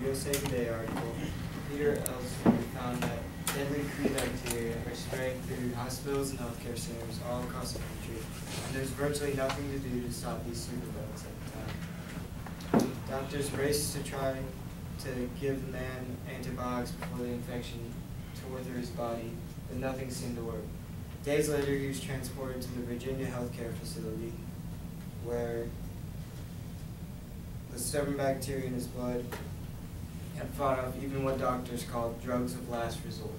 USA Today article, Peter Ellsworth found that deadly Cree bacteria are spreading through hospitals and healthcare centers all across the country, and there's virtually nothing to do to stop these superbugs at the time. Doctors raced to try to give the man antibiotics before the infection tore through his body, but nothing seemed to work. Days later, he was transported to the Virginia healthcare facility, where the stubborn bacteria in his blood had fought off even what doctors called drugs of last resort.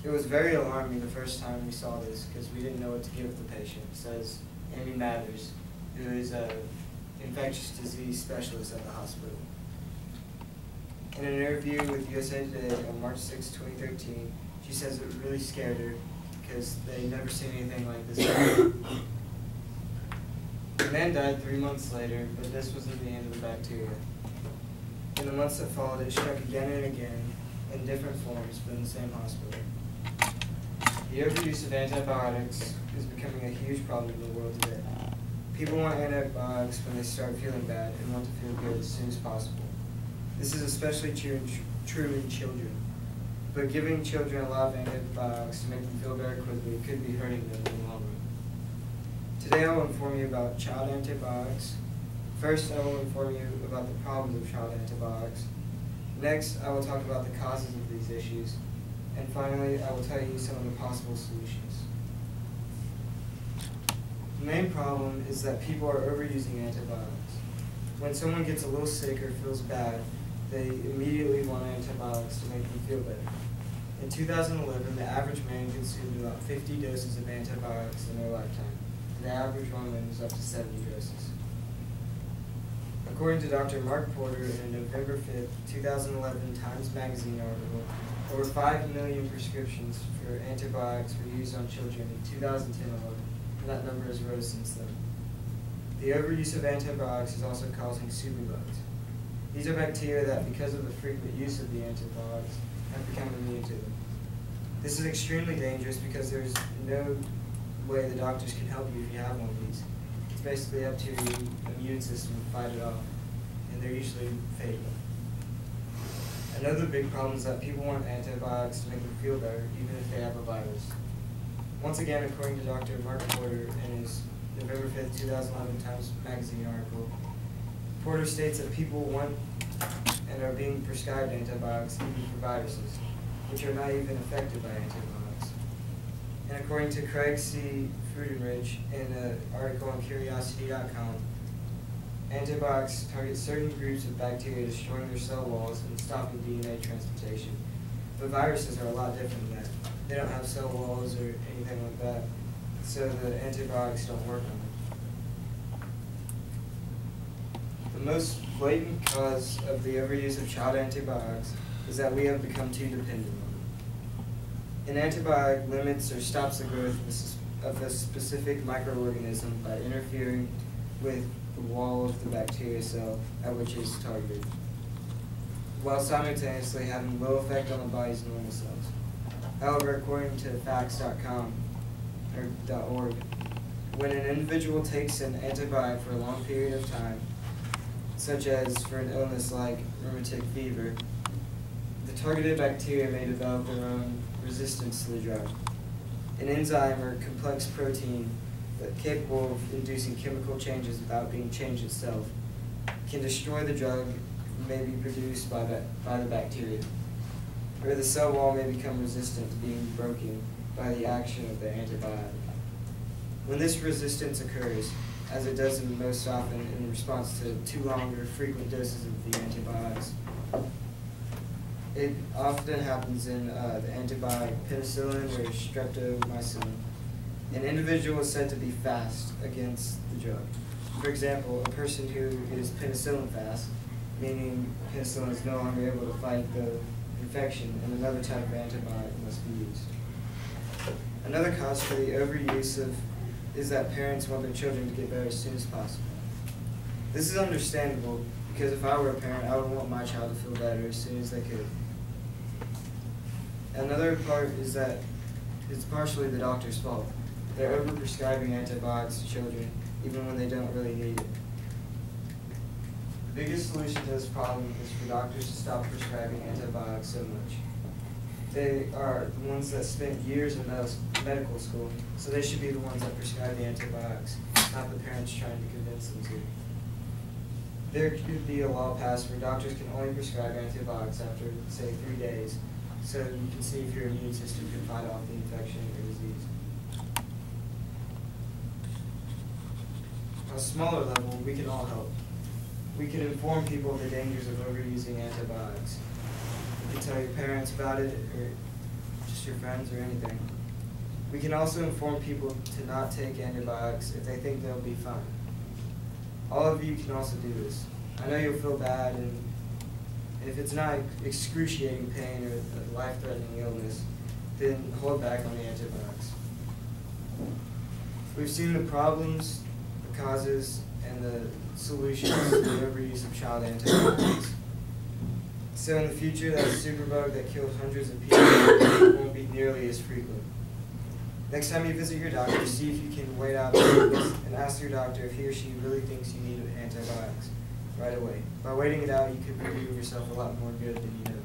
It was very alarming the first time we saw this because we didn't know what to give the patient, says Amy Mathers, who is an infectious disease specialist at the hospital. In an interview with USA Today on March 6, 2013, she says it really scared her because they never seen anything like this before. The man died 3 months later, but this wasn't the end of the bacteria. In the months that followed, it struck again and again in different forms, but in the same hospital. The overuse of antibiotics is becoming a huge problem in the world today. People want antibiotics when they start feeling bad and want to feel good as soon as possible. This is especially true in children, but giving children a lot of antibiotics to make them feel better quickly could be hurting them in the long run. Today I will inform you about child antibiotics. First, I will inform you about the problems of child antibiotics. Next, I will talk about the causes of these issues. And finally, I will tell you some of the possible solutions. The main problem is that people are overusing antibiotics. When someone gets a little sick or feels bad, they immediately want antibiotics to make them feel better. In 2011, the average man consumed about 50 doses of antibiotics in their lifetime. The average woman was up to 70 doses. According to Dr. Mark Porter in a November 5, 2011 Times Magazine article, over 5 million prescriptions for antibiotics were used on children in 2010-11, and that number has rose since then. The overuse of antibiotics is also causing superbugs. These are bacteria that, because of the frequent use of the antibiotics, have become immune to them. This is extremely dangerous because there's no way the doctors can help you if you have one of these. It's basically up to your immune system to fight it off, and they're usually fatal. Another big problem is that people want antibiotics to make them feel better, even if they have a virus. Once again, according to Dr. Mark Porter in his November 5, 2011 Times Magazine article, Porter states that people want and are being prescribed antibiotics even for viruses, which are not even affected by antibiotics. And according to Craig C. Frudenridge in an article on Curiosity.com, antibiotics target certain groups of bacteria, destroying their cell walls and stopping DNA transportation. But viruses are a lot different than that. They don't have cell walls or anything like that, so the antibiotics don't work on them. The most blatant cause of the overuse of child antibiotics is that we have become too dependent on them. An antibiotic limits or stops the growth of a specific microorganism by interfering with the wall of the bacteria cell at which it is targeted, while simultaneously having low effect on the body's normal cells. However, according to facts.com or .org, when an individual takes an antibiotic for a long period of time, such as for an illness like rheumatic fever, the targeted bacteria may develop their own resistance to the drug. An enzyme or complex protein capable of inducing chemical changes without being changed itself can destroy the drug may be produced by the bacteria, or the cell wall may become resistant to being broken by the action of the antibiotic. When this resistance occurs, as it does most often in response to too long or frequent doses of the antibiotics, it often happens in the antibiotic penicillin or streptomycin. An individual is said to be fast against the drug. For example, a person who is penicillin fast, meaning penicillin is no longer able to fight the infection, and another type of antibiotic must be used. Another cause for the overuse is that parents want their children to get better as soon as possible. This is understandable because if I were a parent, I would want my child to feel better as soon as they could. Another part is that it's partially the doctor's fault. They're overprescribing antibiotics to children even when they don't really need it. The biggest solution to this problem is for doctors to stop prescribing antibiotics so much. They are the ones that spent years in medical school, so they should be the ones that prescribe the antibiotics, not the parents trying to convince them to. There could be a law passed where doctors can only prescribe antibiotics after, say, 3 days, so you can see if your immune system can fight off the infection or disease. On a smaller level, we can all help. We can inform people of the dangers of overusing antibiotics. You can tell your parents about it, or just your friends, or anything. We can also inform people to not take antibiotics if they think they'll be fine. All of you can also do this. I know you'll feel bad, and if it's not excruciating pain or a life-threatening illness, then hold back on the antibiotics. We've seen the problems, the causes, and the solutions to the overuse of child antibiotics. So in the future, that superbug that killed hundreds of people won't be nearly as frequent. Next time you visit your doctor, see if you can wait out and ask your doctor if he or she really thinks you need antibiotics right away. By waiting it out, you could be doing yourself a lot more good than you know.